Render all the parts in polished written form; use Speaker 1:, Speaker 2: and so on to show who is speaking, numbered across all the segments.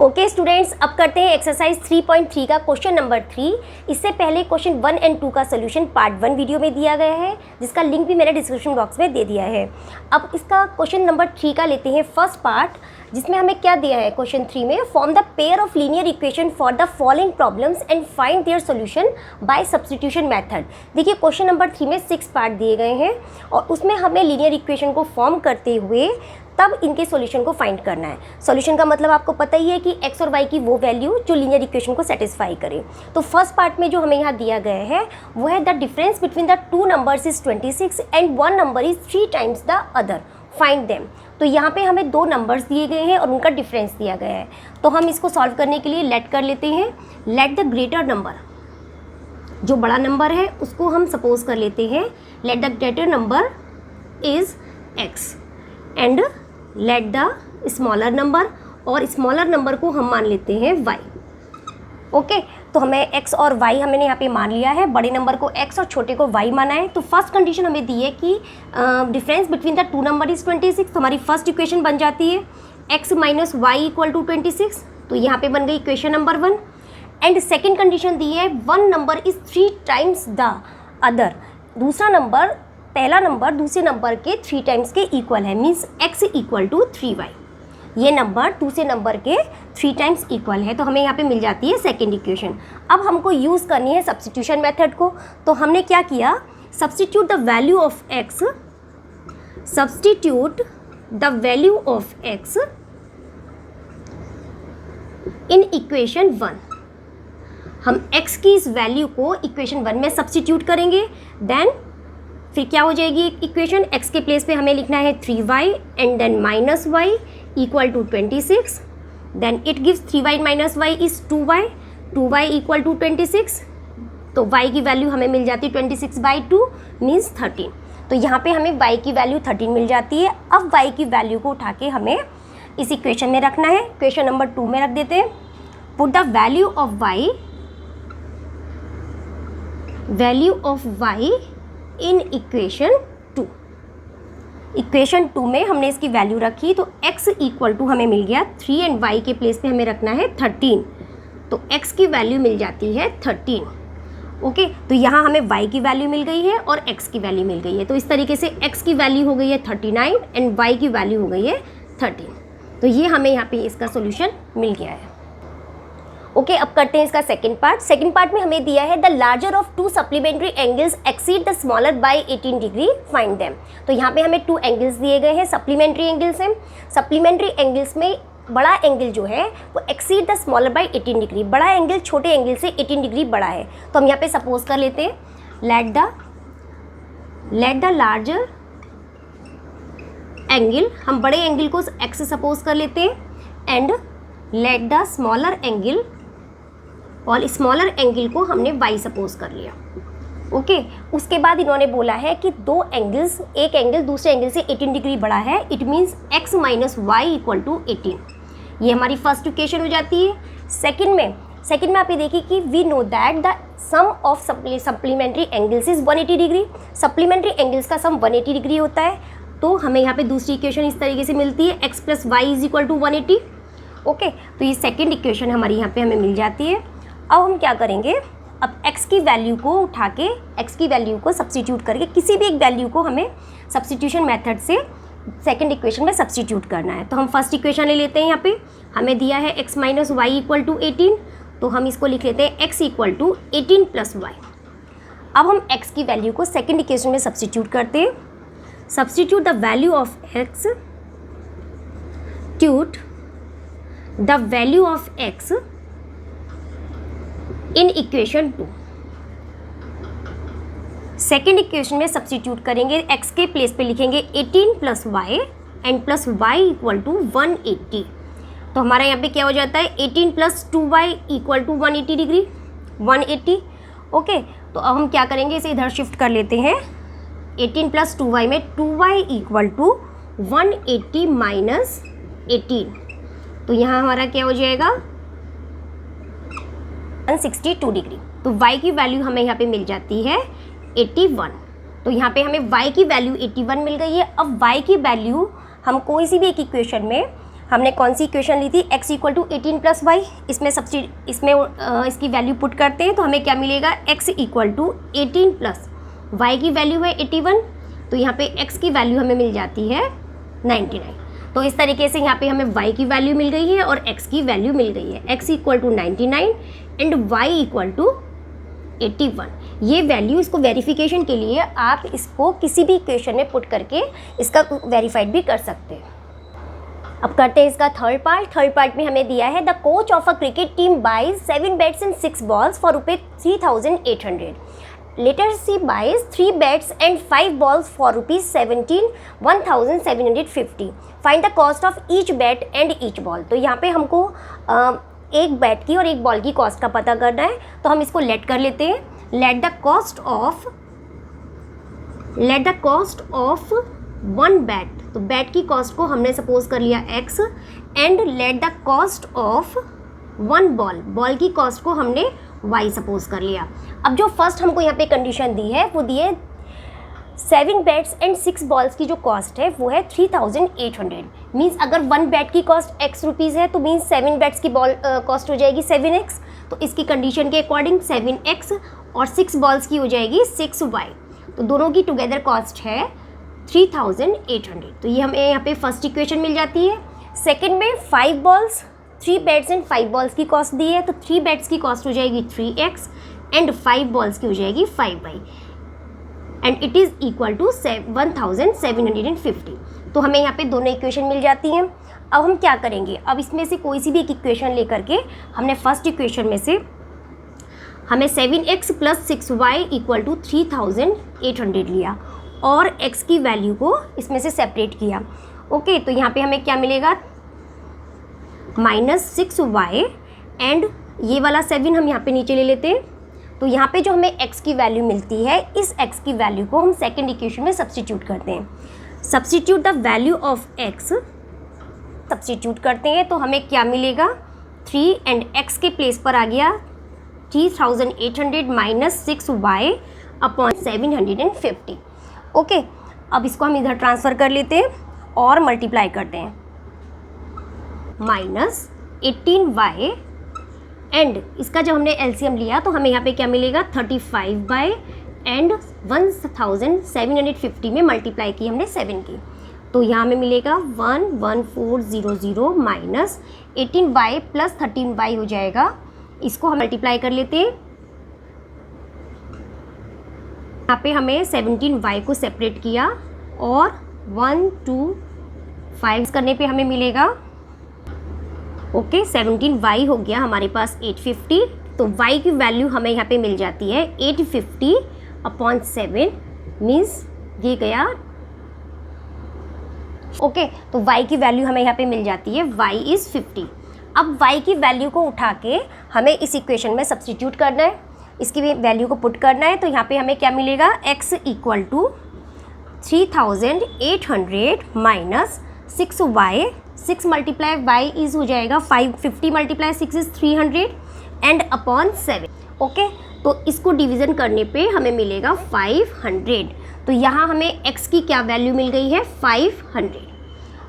Speaker 1: Okay students, अब करते हैं एक्सरसाइज 3.3 का क्वेश्चन नंबर 3। इससे पहले क्वेश्चन 1 एंड 2 का सोल्यूशन पार्ट 1 वीडियो में दिया गया है, जिसका लिंक भी मैंने डिस्क्रिप्शन बॉक्स में दे दिया है। अब इसका क्वेश्चन नंबर 3 का लेते हैं फर्स्ट पार्ट, जिसमें हमें क्या दिया है क्वेश्चन 3 में, form the pair of linear equation for the following problems and find their solution bye substitution method. देखिए क्वेश्चन नंबर 3 में 6 पार्ट दिए गए हैं और उसमें हमें लीनियर इक्वेशन को फॉर्म करते हुए तब इनके सॉल्यूशन को फाइंड करना है। सॉल्यूशन का मतलब आपको पता ही है कि एक्स और वाई की वो वैल्यू जो लीनियर इक्वेशन को सेटिस्फाई करे। तो फर्स्ट पार्ट में जो हमें यहाँ दिया गया है वो है the difference between the two numbers is 26 and one number is 3 times the other, find them. तो यहाँ पे हमें दो नंबर्स दिए गए हैं और उनका डिफरेंस दिया गया है। तो हम इसको सॉल्व करने के लिए लेट कर लेते हैं। लेट द ग्रेटर नंबर, जो बड़ा नंबर है उसको हम सपोज कर लेते हैं let the greater number is x and let the smaller number, और स्मॉलर नंबर को हम मान लेते हैं वाई। ओके, तो हमें x और y हमने यहाँ पे मान लिया है, बड़े नंबर को x और छोटे को y माना है। तो फर्स्ट कंडीशन हमें दी है कि difference between the two number is 26। तो हमारी फर्स्ट इक्वेशन बन जाती है x minus y equal to 26। तो यहाँ पे बन गई equation number 1। And second condition दी है one number is 3 times the other, दूसरा नंबर पहला नंबर दूसरे नंबर के 3 टाइम्स के इक्वल है, means x equal to 3y। ये नंबर दूसरे नंबर के 3 टाइम्स इक्वल है। तो हमें यहाँ पे मिल जाती है सेकेंड इक्वेशन। अब हमको यूज़ करनी है सब्स्टिट्यूशन मेथड को। तो हमने क्या किया, substitute the value of x, substitute the value of x in equation 1। हम x की इस वैल्यू को इक्वेशन 1 में सब्स्टिट्यूट करेंगे। देन फिर क्या हो जाएगी इक्वेशन, x के प्लेस पे हमें लिखना है 3y and then minus y equal to 26। Then it gives 3y minus y is 2y, 2y equal to 26। तो y की वैल्यू हमें मिल जाती है 26/2 मीन्स 13। तो यहाँ पे हमें y की वैल्यू 13 मिल जाती है। अब y की वैल्यू को उठा के हमें इस इक्वेशन में रखना है। इक्वेशन नंबर 2 में रख देते हैं। Put the value of y in equation 2। Equation 2 में हमने इसकी वैल्यू रखी, तो x इक्वल टू हमें मिल गया 3 एंड y के प्लेस पे हमें रखना है 13। तो x की वैल्यू मिल जाती है 13। ओके, तो यहाँ हमें y की वैल्यू मिल गई है और x की वैल्यू मिल गई है। तो इस तरीके से x की वैल्यू हो गई है 39 एंड y की वैल्यू हो गई है 13। तो ये हमें यहाँ पे इसका सोल्यूशन मिल गया है। ओके, अब करते हैं इसका सेकंड पार्ट। सेकंड पार्ट में हमें दिया है the larger of to supplementary angles exceed the smaller by 18 degree, find them. तो यहाँ पे हमें 2 एंगल्स दिए गए हैं, सप्लीमेंट्री एंगल्स हैं। सप्लीमेंट्री एंगल्स में बड़ा एंगल जो है वो exceed the smaller by 18 degree, बड़ा एंगल छोटे एंगल से 18 डिग्री बड़ा है। तो हम यहाँ पे सपोज कर लेते हैं लेट द लार्जर एंगल, हम बड़े एंगल को x सपोज कर लेते हैं and let the smaller angle, और स्मॉलर एंगल को हमने y सपोज कर लिया। ओके, उसके बाद इन्होंने बोला है कि दो एंगल्स, एक एंगल दूसरे एंगल से 18 डिग्री बड़ा है, it means x minus y equal to 18। ये हमारी फर्स्ट इक्वेशन हो जाती है। सेकंड में आप ये देखिए कि we know that the sum of supplementary angles is 180 degree. Supplementary angles का सम 180 डिग्री होता है। तो हमें यहाँ पे दूसरी इक्वेशन इस तरीके से मिलती है x plus y is equal to 180। Okay, तो ये सेकेंड इक्वेशन हमारी यहाँ पे हमें मिल जाती है। अब हम क्या करेंगे, अब x की वैल्यू को उठा के x की वैल्यू को सब्स्टिट्यूट करके किसी भी एक वैल्यू को हमें सब्स्टिट्यूशन मेथड से सेकंड इक्वेशन में सब्स्टिट्यूट करना है। तो हम फर्स्ट इक्वेशन ले लेते हैं। यहाँ पे हमें दिया है x minus y equal to 18, तो हम इसको लिख लेते हैं x equal to 18 plus y. अब हम x की वैल्यू को सेकेंड इक्वेशन में सब्स्टिट्यूट करते हैं। Substitute the value of x, ट्यूट the value of x in equation 2। Second equation में सब्स्टिट्यूट करेंगे, x के प्लेस पे लिखेंगे 18 plus y and plus y equal to 180। तो हमारा यहाँ पे क्या हो जाता है 18 plus 2y equal to 180 degree, 180। Okay, तो अब हम क्या करेंगे, इसे इधर शिफ्ट कर लेते हैं। 18 प्लस 2y में 2y इक्वल टू 180 माइनस 18। तो यहाँ हमारा क्या हो जाएगा 162 डिग्री। तो y की वैल्यू हमें यहाँ पे मिल जाती है 81। तो यहाँ पे हमें y की वैल्यू 81 मिल गई है। अब y की वैल्यू हम कोई सी भी एक इक्वेशन में हमने कौन सी इक्वेशन ली थी, x equal to 18 plus y, इसमें इसकी वैल्यू पुट करते हैं तो हमें क्या मिलेगा, x equal to 18 plus y की वैल्यू है 81, तो यहाँ पे x की वैल्यू हमें मिल जाती है 99। तो इस तरीके से यहाँ पे हमें y की वैल्यू मिल गई है और x की वैल्यू मिल गई है, x equal to 99 and y equal to 81। ये वैल्यू, इसको वेरिफिकेशन के लिए आप इसको किसी भी इक्वेशन में पुट करके इसका वेरीफाइड भी कर सकते हैं। अब करते हैं इसका थर्ड पार्ट में हमें दिया है the coach of a cricket team buys 7 bats and 6 balls for ₹3,800। Later she buys 3 bats and 5 balls for ₹1,750। Find the cost of each bat and each ball. तो यहाँ पे हमको एक बैट की और एक बॉल की कॉस्ट का पता करना है, तो हम इसको लेट कर लेते हैं। Let the cost of one bat, तो बैट की कॉस्ट को हमने सपोज कर लिया x, and let the cost of one ball की कॉस्ट को हमने y सपोज कर लिया। अब जो फर्स्ट हमको यहाँ पे कंडीशन दी है वो दी है 7 बैट्स एंड 6 बॉल्स की जो कॉस्ट है वो है 3,800। मीन्स अगर वन बैट की कॉस्ट x रुपीज़ है तो मीन्स 7 बैट्स की बॉल कॉस्ट हो जाएगी 7x। तो इसकी कंडीशन के अकॉर्डिंग 7x और 6 बॉल्स की हो जाएगी 6y। तो दोनों की टुगेदर कॉस्ट है 3,800। तो ये हमें यहाँ पे फर्स्ट इक्वेशन मिल जाती है। सेकंड में 5 बॉल्स, 3 बैट्स एंड 5 बॉल्स की कॉस्ट दी है, तो 3 बैट्स की कॉस्ट हो जाएगी 3x एंड 5 बॉल्स की हो जाएगी 5y and it is equal to 1,750। तो हमें यहाँ पे दोनों इक्वेशन मिल जाती हैं। अब हम क्या करेंगे, अब इसमें से कोई सी भी एक इक्वेशन लेकर के हमने फर्स्ट इक्वेशन में से हमें 7x plus 6y equal to 3,800 लिया और x की वैल्यू को इसमें से सेपरेट किया। ओके, तो यहाँ पे हमें क्या मिलेगा, -6y एंड ये वाला 7 हम यहाँ पे नीचे ले लेते हैं। तो यहाँ पे जो हमें x की वैल्यू मिलती है, इस x की वैल्यू को हम सेकेंड इक्वेशन में सब्स्टिट्यूट करते हैं। Substitute the value of x, substitute करते हैं तो हमें क्या मिलेगा, 3 एंड x के प्लेस पर आ गया 3,800 माइनस 6y अपॉन 750। ओके, अब इसको हम इधर ट्रांसफ़र कर लेते हैं और मल्टीप्लाई करते हैं। -18y एंड इसका जब हमने एलसीएम लिया तो हमें यहाँ पे क्या मिलेगा, 35y एंड 1,750 में मल्टीप्लाई की हमने 7 की, तो यहाँ में मिलेगा 11400 माइनस 18y प्लस 13y हो जाएगा। इसको हम मल्टीप्लाई कर लेते हैं। यहाँ पे हमें 17y को सेपरेट किया और 1 2 5 करने पे हमें मिलेगा, ओके 17y हो गया हमारे पास 850। तो y की वैल्यू हमें यहाँ पे मिल जाती है 850 अपॉन 7 मीन्स ये गया, ओके तो y की वैल्यू हमें यहाँ पे मिल जाती है y इज़ 50। अब y की वैल्यू को उठा के हमें इस इक्वेशन में सब्स्टिट्यूट करना है, इसकी भी वैल्यू को पुट करना है। तो यहाँ पे हमें क्या मिलेगा, x equal to 3,800 minus 6y, 6 multiply y is हो जाएगा 550 multiply 6 is 300 and upon 7। Okay, तो इसको डिवीज़न करने पे हमें मिलेगा 500। तो यहाँ हमें x की क्या वैल्यू मिल गई है, 500।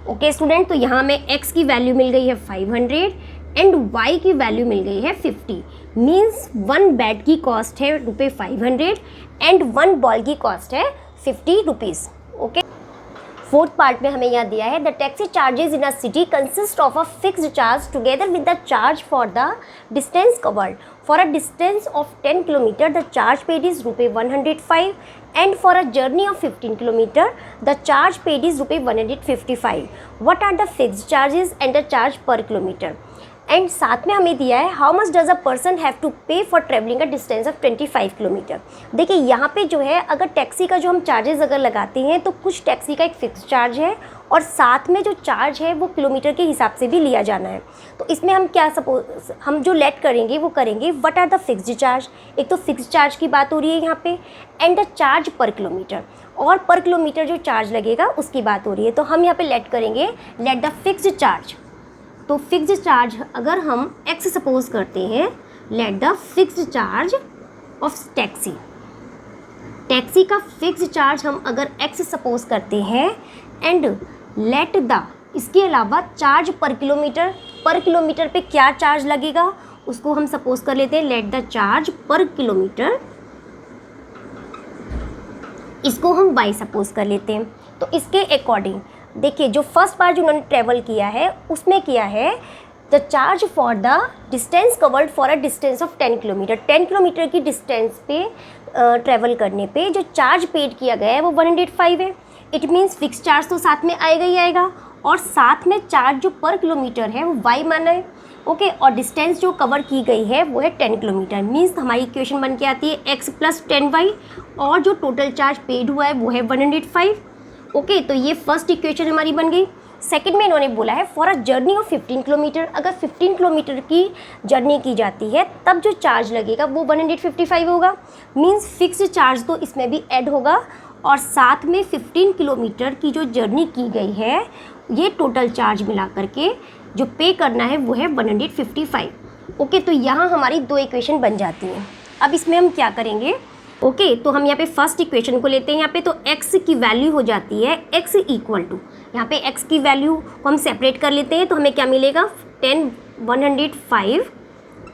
Speaker 1: ओके स्टूडेंट, तो यहाँ हमें x की वैल्यू मिल गई है 500 एंड y की वैल्यू मिल गई है 50। मीन्स वन बैट की कॉस्ट है ₹500 एंड वन बॉल की कॉस्ट है 50 रुपीज़। ओके, फोर्थ पार्ट में हमें यहाँ दिया है the taxi charges in a city consist of a fixed charge together with the charge for the distance covered. For a distance of 10 kilometre the charge paid is ₹105 and for a journey of 15 kilometre the charge paid is ₹155। What are the fixed charges and the charge per kilometre. And साथ में हमें दिया है how much does a person have to pay for travelling a distance of 25 kilometre. देखिए यहाँ पे जो है अगर टैक्सी का जो हम चार्जेस अगर लगाते हैं तो कुछ टैक्सी का एक फिक्स चार्ज है और साथ में जो चार्ज है वो किलोमीटर के हिसाब से भी लिया जाना है। तो इसमें हम क्या सपोज हम जो लेट करेंगे वो करेंगे what are the fixed charge. एक तो फिक्स्ड चार्ज की बात हो रही है यहाँ पे and the charge per kilometre, और पर किलोमीटर जो चार्ज लगेगा उसकी बात हो रही है। तो हम यहाँ पे लेट करेंगे लेट द फिक्स्ड चार्ज। तो फिक्स्ड चार्ज अगर हम x सपोज करते हैं, let the fixed charge of taxi, taxi का फिक्स्ड चार्ज हम अगर x सपोज करते हैं एंड लेट द इसके अलावा चार्ज पर किलोमीटर पे क्या चार्ज लगेगा उसको हम सपोज कर लेते हैं let the charge per kilometre, इसको हम y सपोज कर लेते हैं। तो इसके अकॉर्डिंग देखिए जो फर्स्ट बार जो उन्होंने ट्रेवल किया है उसमें किया है the charge for the distance covered for a distance of 10 kilometre. 10 kilometre की डिस्टेंस पे ट्रेवल करने पे जो चार्ज पेड किया गया है वो 105 है। इट मीन्स फिक्स चार्ज तो साथ में आएगा ही आएगा, और साथ में चार्ज जो पर किलोमीटर है वो y माना है। ओके, और डिस्टेंस जो कवर की गई है वो है 10 किलोमीटर। मीन्स हमारी इक्वेशन बन के आती है x प्लस 10y, और जो टोटल चार्ज पेड हुआ है वो है 105। ओके, तो ये फर्स्ट इक्वेशन हमारी बन गई। सेकंड में इन्होंने बोला है for a journey of 15 kilometre, अगर 15 किलोमीटर की जर्नी की जाती है तब जो चार्ज लगेगा वो 155 होगा। मीन्स फिक्स्ड चार्ज तो इसमें भी ऐड होगा, और साथ में 15 किलोमीटर की जो जर्नी की गई है ये टोटल चार्ज मिला करके जो पे करना है वो है 155। ओके, तो यहाँ हमारी दो इक्वेशन बन जाती हैं। अब इसमें हम क्या करेंगे, ओके, तो हम यहाँ पे फर्स्ट इक्वेशन को लेते हैं। यहाँ पे तो x की वैल्यू हो जाती है x इक्वल टू, यहाँ पे x की वैल्यू को हम सेपरेट कर लेते हैं तो हमें क्या मिलेगा 105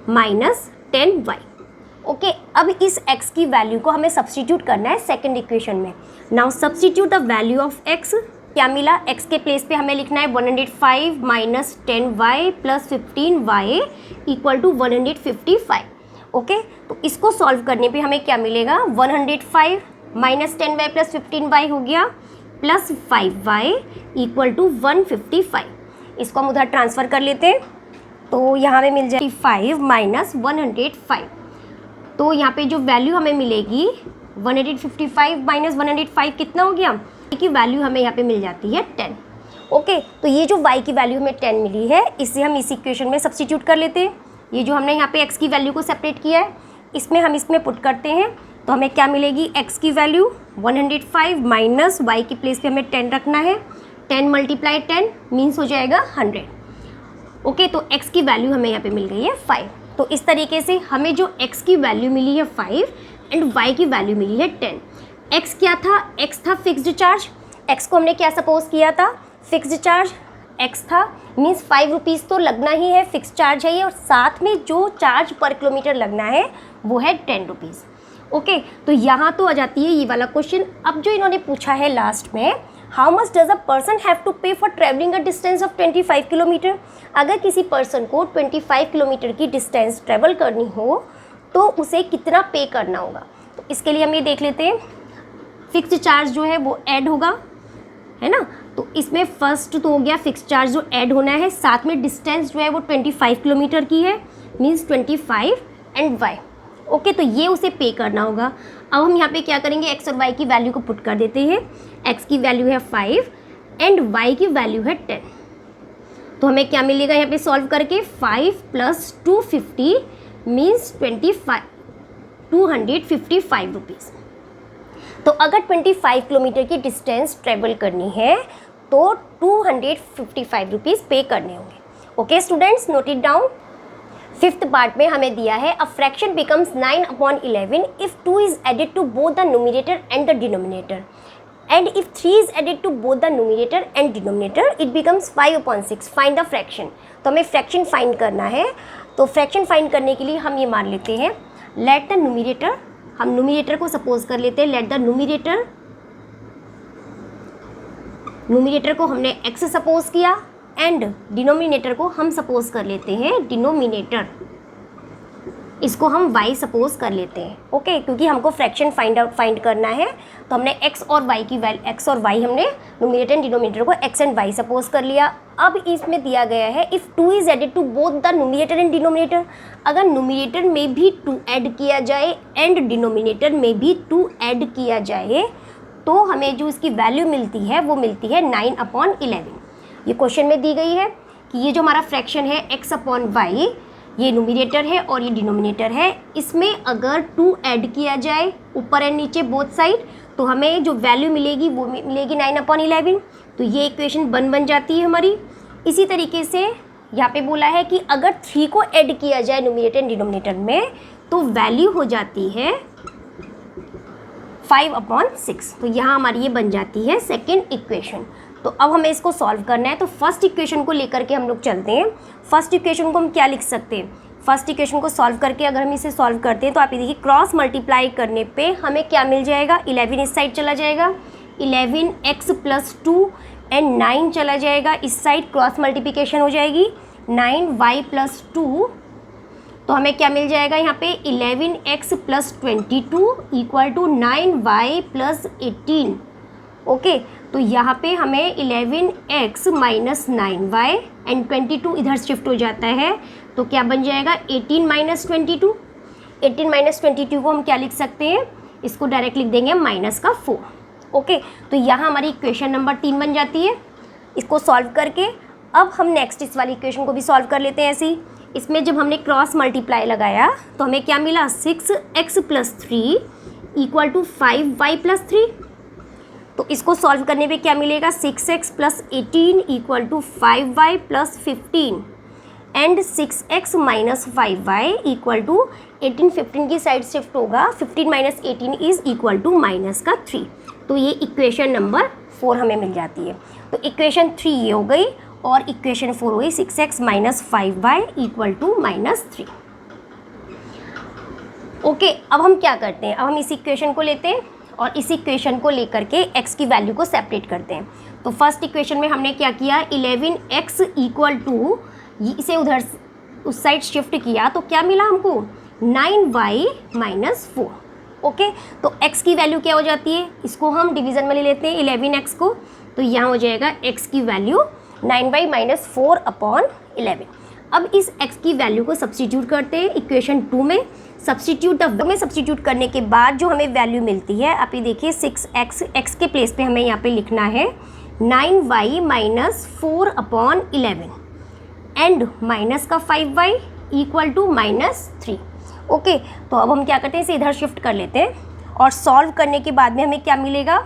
Speaker 1: माइनस 10y। ओके, अब इस x की वैल्यू को हमें सब्स्टिट्यूट करना है सेकंड इक्वेशन में। Now substitute the value of x। क्या मिला, x के प्लेस पे हमें लिखना है 105 minus 10y plus 15y equal to 155। Okay, तो इसको सॉल्व करने पे हमें क्या मिलेगा 105 माइनस 10y प्लस 15y हो गया प्लस 5y इक्वल टू 155। इसको हम उधर ट्रांसफ़र कर लेते हैं तो यहाँ में मिल जाएगी 5 माइनस 105। तो यहाँ पे जो वैल्यू हमें मिलेगी 155 माइनस 105 कितना हो गया, की वैल्यू हमें यहाँ पे मिल जाती है 10। ओके, तो ये जो y की वैल्यू हमें 10 मिली है इसे हम इस इक्वेशन में सब्स्टिट्यूट कर लेते हैं। ये जो हमने यहाँ पे x की वैल्यू को सेपरेट किया है इसमें हम इसमें पुट करते हैं तो हमें क्या मिलेगी, x की वैल्यू 105 माइनस y की प्लेस पे हमें 10 रखना है। 10 मल्टीप्लाई 10 मीन्स हो जाएगा 100। ओके, तो x की वैल्यू हमें यहाँ पे मिल गई है 5। तो इस तरीके से हमें जो x की वैल्यू मिली है 5 एंड y की वैल्यू मिली है 10। x क्या था, x था फिक्स्ड चार्ज। x को हमने क्या सपोज किया था, फिक्स्ड चार्ज x था, मीन्स 5 रुपीज़ तो लगना ही है, फिक्स चार्ज है ये, और साथ में जो चार्ज पर किलोमीटर लगना है वो है 10 रुपीज़। ओके, तो यहाँ तो आ जाती है ये वाला क्वेश्चन। अब जो इन्होंने पूछा है लास्ट में, how much does a person have to pay for travelling a distance of 25 kilometre. अगर किसी पर्सन को 25 किलोमीटर की डिस्टेंस ट्रैवल करनी हो तो उसे कितना पे करना होगा। तो इसके लिए हम ये देख लेते हैं, फिक्स्ड चार्ज जो है वो ऐड होगा, है ना। तो इसमें फर्स्ट तो हो गया फिक्स चार्ज जो ऐड होना है, साथ में डिस्टेंस जो है वो 25 किलोमीटर की है, मीन्स 25 एंड y। ओके, तो ये उसे पे करना होगा। अब हम यहाँ पे क्या करेंगे, x और y की वैल्यू को पुट कर देते हैं। x की वैल्यू है 5 एंड y की वैल्यू है 10। तो हमें क्या मिलेगा यहाँ पे सॉल्व करके, 5 प्लस 250 मीन्स 255 रुपीज़। तो अगर 25 किलोमीटर की डिस्टेंस ट्रेवल करनी है तो 255 रुपीज़ पे करने होंगे। Okay students, note it down. Fifth part में हमें दिया है a fraction becomes 9/11 if 2 is added to both the numerator and the denominator, and if 3 is added to both the numerator and denominator it becomes 5/6। Find the fraction. तो हमें fraction find करना है। तो fraction find करने के लिए हम ये मान लेते हैं लेट द न्यूमरेटर, हम न्यूमरेटर को सपोज कर लेते हैं लेट द न्यूमरेटर को हमने x सपोज किया एंड डिनोमिनेटर को हम सपोज कर लेते हैं डिनोमिनेटर, इसको हम y सपोज कर लेते हैं। ओके, क्योंकि हमको फ्रैक्शन फाइंड करना है तो हमने x और y हमने न्यूमरेटर एंड डिनोमिनेटर को x एंड y सपोज कर लिया। अब इसमें दिया गया है if 2 is added to both the numerator and denominator, अगर न्यूमरेटर में भी 2 ऐड किया जाए एंड डिनोमिनेटर में भी 2 ऐड किया जाए तो हमें जो इसकी वैल्यू मिलती है वो मिलती है 9/11। ये क्वेश्चन में दी गई है कि ये जो हमारा फ्रैक्शन है x/y, ये न्यूमरेटर है और ये डिनोमिनेटर है, इसमें अगर 2 ऐड किया जाए ऊपर एंड नीचे बोथ साइड तो हमें जो वैल्यू मिलेगी वो मिलेगी 9/11। तो ये इक्वेशन बन जाती है हमारी। इसी तरीके से यहाँ पे बोला है कि अगर 3 को ऐड किया जाए न्यूमरेटर एंड डिनोमिनेटर में तो वैल्यू हो जाती है 5/6। तो यहाँ हमारी ये बन जाती है सेकेंड इक्वेशन। तो अब हमें इसको सॉल्व करना है। तो फर्स्ट इक्वेशन को लेकर के हम लोग चलते हैं। फर्स्ट इक्वेशन को हम क्या लिख सकते हैं, फर्स्ट इक्वेशन को सॉल्व करके अगर हम इसे सॉल्व करते हैं तो आप ये देखिए क्रॉस मल्टीप्लाई करने पे हमें क्या मिल जाएगा, 11 इस साइड चला जाएगा, 11x + 2 एंड 9 चला जाएगा इस साइड, क्रॉस मल्टीप्लिकेशन हो जाएगी 9y + 2, तो हमें क्या मिल जाएगा यहाँ पे 11x + 22 = 9y + 18। ओके, तो यहाँ पे हमें 11x - 9y एंड 22 इधर शिफ्ट हो जाता है, तो क्या बन जाएगा 18 - 22। 18 - 22 को हम क्या लिख सकते हैं, इसको डायरेक्ट लिख देंगे -4। ओके, तो यहाँ हमारी इक्वेशन नंबर 3 बन जाती है। इसको सॉल्व करके अब हम नेक्स्ट इस वाली इक्वेशन को भी सॉल्व कर लेते हैं ऐसे ही। इसमें जब हमने क्रॉस मल्टीप्लाई लगाया तो हमें क्या मिला, 6x + 3 = 5y + 3। तो इसको सॉल्व करने पे क्या मिलेगा, 6x + 18 = 5y + 15 and 6x - 5y = 18, 15 की साइड शिफ्ट होगा, 15 - 18 = -3। तो ये इक्वेशन नंबर 4 हमें मिल जाती है। तो इक्वेशन 3 ये हो गई और इक्वेशन 4 हो गई 6x - 5y = -3। ओके, अब हम क्या करते हैं, अब हम इस इक्वेशन को लेते हैं और इस इक्वेशन को लेकर के x की वैल्यू को सेपरेट करते हैं। तो फर्स्ट इक्वेशन में हमने क्या किया, 11x = इसे उधर उस साइड शिफ्ट किया तो क्या मिला हमको 9y - 4। ओके, तो x की वैल्यू क्या हो जाती है, इसको हम डिवीज़न में ले लेते हैं 11x को, तो यहाँ हो जाएगा x की वैल्यू 9y - 4/11। अब इस x की वैल्यू को सब्स्टिट्यूट करते हैं इक्वेशन 2 में। सब्स्टिट्यूट करने के बाद जो हमें वैल्यू मिलती है, आप ये देखिए 6x के प्लेस पे हमें यहाँ पे लिखना है 9y - 4/11 एंड माइनस का 5y = -3। ओके, तो अब हम क्या करते हैं, इसे इधर शिफ्ट कर लेते हैं और सॉल्व करने के बाद में हमें क्या मिलेगा,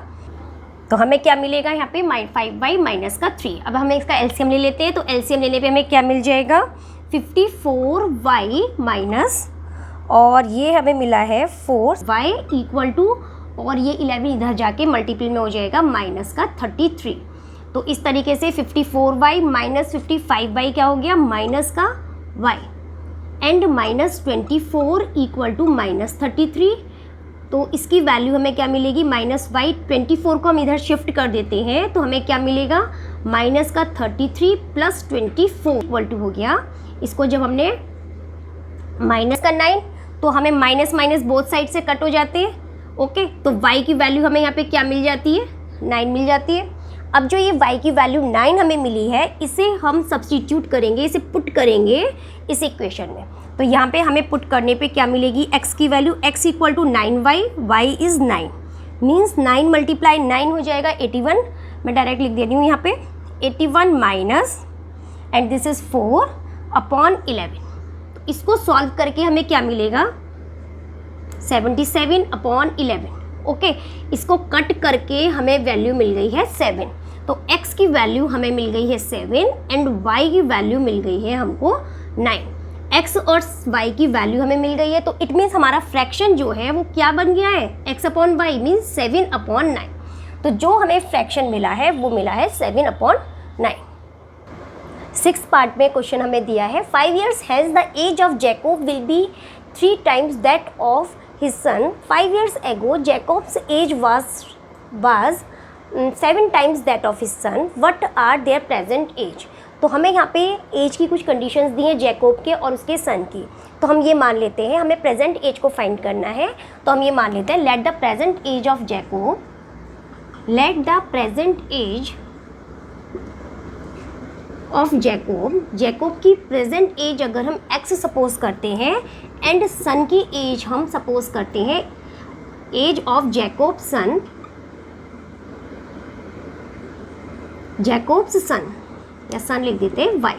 Speaker 1: तो हमें क्या मिलेगा यहाँ पे 5y - 3। अब हमें इसका एलसीएम ले लेते हैं, तो एलसीएम लेने पे हमें क्या मिल जाएगा 54y माइनस, और ये हमें मिला है 4y = और ये 11 इधर जाके मल्टीपल में हो जाएगा -33। तो इस तरीके से 54y - 55y क्या हो गया -y एंड -24 = -33। तो इसकी वैल्यू हमें क्या मिलेगी -y, 24 को हम इधर शिफ्ट कर देते हैं तो हमें क्या मिलेगा -33 + 24 हो गया। इसको जब हमने माइनस करना है तो हमें माइनस माइनस बोथ साइड से कट हो जाते हैं। ओके, तो y की वैल्यू हमें यहाँ पे क्या मिल जाती है 9 मिल जाती है। अब जो ये y की वैल्यू 9 हमें मिली है, इसे हम सब्स्टिट्यूट करेंगे, इसे पुट करेंगे इस इक्वेशन में। तो यहाँ पे हमें पुट करने पे क्या मिलेगी, x की value x = 9y, y is 9 means 9 × 9 हो जाएगा 81। मैं डायरेक्ट लिख दे रही हूँ यहाँ पे 81 माइनस एंड दिस इज़ 4/11। तो इसको सॉल्व करके हमें क्या मिलेगा 77/11। ओके, इसको कट करके हमें वैल्यू मिल गई है 7। तो x की वैल्यू हमें मिल गई है 7 एंड y की वैल्यू मिल गई है हमको 9। x और y की वैल्यू हमें मिल गई है, तो इट मीन्स हमारा फ्रैक्शन जो है वो क्या बन गया है x/y मीन्स 7/9। तो जो हमें फ्रैक्शन मिला है वो मिला है 7/9। 6th पार्ट में क्वेश्चन हमें दिया है 5 years hence the age of Jacob will be 3 times that of his son. 5 years ago Jacob's age was 7 times that of his son. What are their present age? तो हमें यहाँ पे as की कुछ कंडीशंस दी हैं जैकोब के और उसके सन की। तो हम ये मान लेते हैं, हमें प्रेजेंट एज को फाइंड करना है, तो हम ये मान लेते हैं let the present age of Jacob, let the present age of Jacob की प्रेजेंट एज अगर हम x सपोज करते हैं एंड सन की एज हम सपोज करते हैं एज ऑफ जैकोब्स सन या सन लिख देते हैं y।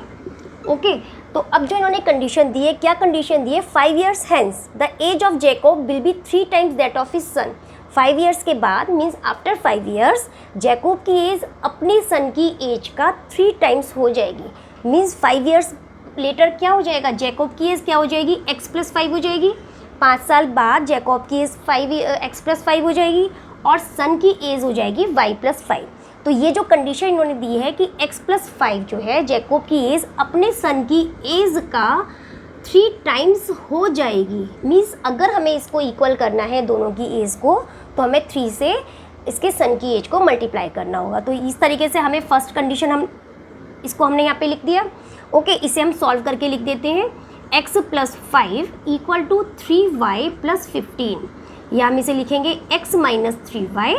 Speaker 1: ओके, तो अब जो इन्होंने कंडीशन दी है, क्या कंडीशन दी है 5 years hence the age of Jacob will be 3 times that of his son. 5 years के बाद मीन्स आफ्टर 5 years जैकोब की एज अपने सन की एज का 3 times हो जाएगी। मीन्स 5 years लेटर क्या हो जाएगा, जैकोब की एज क्या हो जाएगी x+5 हो जाएगी। 5 साल बाद जैकोब की एज x+5 हो जाएगी और सन की एज हो जाएगी y+5। तो तो ये जो कंडीशन इन्होंने दी है कि x+5 जो है जैकोब की एज अपने सन की एज का 3 टाइम्स हो जाएगी। मीन्स अगर हमें इसको इक्वल करना है दोनों की एज को तो हमें 3 से इसके सन की एज को मल्टीप्लाई करना होगा। तो इस तरीके से हमें फर्स्ट कंडीशन हमने यहाँ पे लिख दिया। ओके, इसे हम सॉल्व करके लिख देते हैं। x+5 इक्वल टू 3y + 15, या हम इसे लिखेंगे x - 3y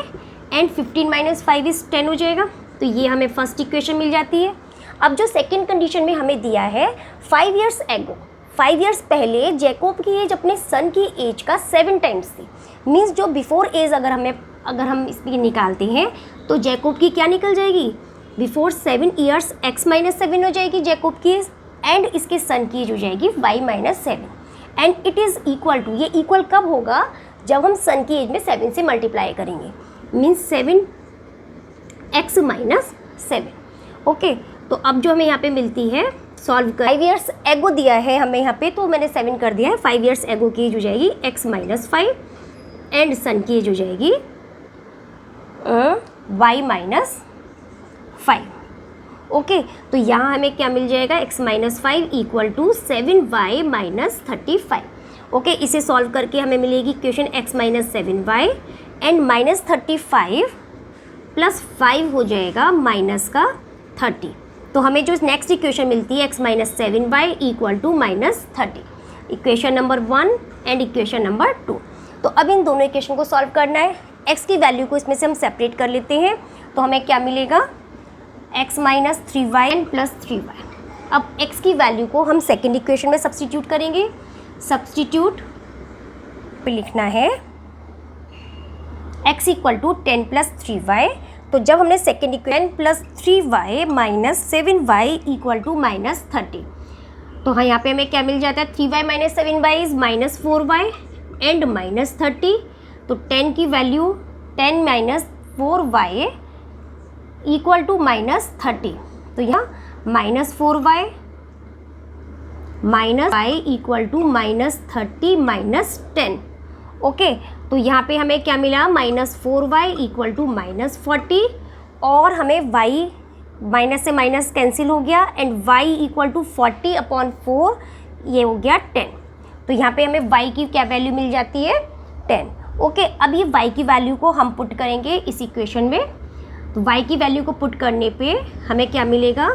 Speaker 1: एंड 15 - 5 इज़ 10 हो जाएगा। तो ये हमें फर्स्ट इक्वेशन मिल जाती है। अब जो सेकेंड कंडीशन में हमें दिया है 5 ईयर्स एगो, 5 ईयर्स पहले जैकोब की एज अपने सन की एज का 7 टाइम्स थी। मीन्स जो बिफोर एज अगर हम इसकी निकालते हैं तो जैकोब की क्या निकल जाएगी, बिफोर 7 ईयर्स x - 7 हो जाएगी जैकोब की एज, एंड इसके सन की एज हो जाएगी y - 7 and it is equal to, ये इक्वल कब होगा, जब हम सन की एज में 7 से मल्टीप्लाई करेंगे। Means 7x - 7। ओके, तो अब जो हमें यहाँ पे मिलती है सॉल्व कर 5 ईयर्स एगो दिया है हमें यहाँ पे, तो मैंने 7 कर दिया है। 5 ईयर्स एगो की एज हो जाएगी x - 5 एंड सन की एज हो जाएगी y - 5। ओके, तो यहाँ हमें क्या मिल जाएगा, x - 5 equal to 7y - 35। Okay, इसे सॉल्व करके हमें मिलेगी इक्वेशन x - 7y एंड -35 + 5 हो जाएगा -30। तो हमें जो नेक्स्ट इक्वेशन मिलती है x - 7y equal to -30, equation number 1 and equation number 2। तो अब इन दोनों इक्वेशन को सॉल्व करना है। x की वैल्यू को इसमें से हम सेपरेट कर लेते हैं, तो हमें क्या मिलेगा, x - 3y + 3y। अब x की वैल्यू को हम सेकेंड इक्वेशन में सब्स्टिट्यूट करेंगे। सब्स्टिट्यूट पे लिखना है x इक्वल टू 10 + 3y। तो जब हमने second equation 10 + 3y - 7y equal to -30, तो हाँ यहाँ पे हमें क्या मिल जाता है, 3y - 7y is -4y and -30। तो 10 की वैल्यू 10 - 4y इक्वल टू -30। तो यहाँ -4y -y equal to -30 - 10। Okay, तो यहाँ पे हमें क्या मिला, -4y इक्वल टू -40, और हमें y माइनस से माइनस कैंसिल हो गया एंड y इक्वल टू 40/4, ये हो गया 10। तो यहाँ पे हमें y की क्या वैल्यू मिल जाती है, 10। ओके, अब ये y की वैल्यू को हम पुट करेंगे इस इक्वेशन में। तो y की वैल्यू को पुट करने पे हमें क्या मिलेगा,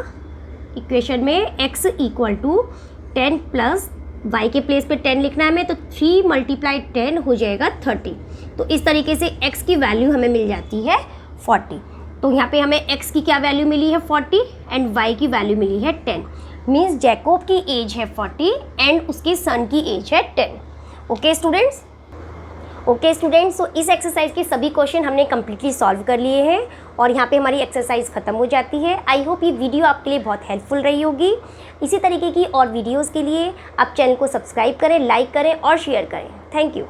Speaker 1: इक्वेशन में x equal to 10 plus y के प्लेस पे 10 लिखना है हमें, तो 3 × 10 हो जाएगा 30। तो इस तरीके से x की वैल्यू हमें मिल जाती है 40। तो यहाँ पे हमें x की क्या वैल्यू मिली है 40 एंड y की वैल्यू मिली है 10। मीन्स जैकोब की एज है 40 एंड उसके सन की एज है 10। ओके स्टूडेंट्स, तो इस एक्सरसाइज के सभी क्वेश्चन हमने कम्प्लीटली सॉल्व कर लिए हैं और यहाँ पे हमारी एक्सरसाइज ख़त्म हो जाती है। आई होप ये वीडियो आपके लिए बहुत हेल्पफुल रही होगी। इसी तरीके की और वीडियोज़ के लिए आप चैनल को सब्सक्राइब करें, लाइक करें और शेयर करें। Thank you.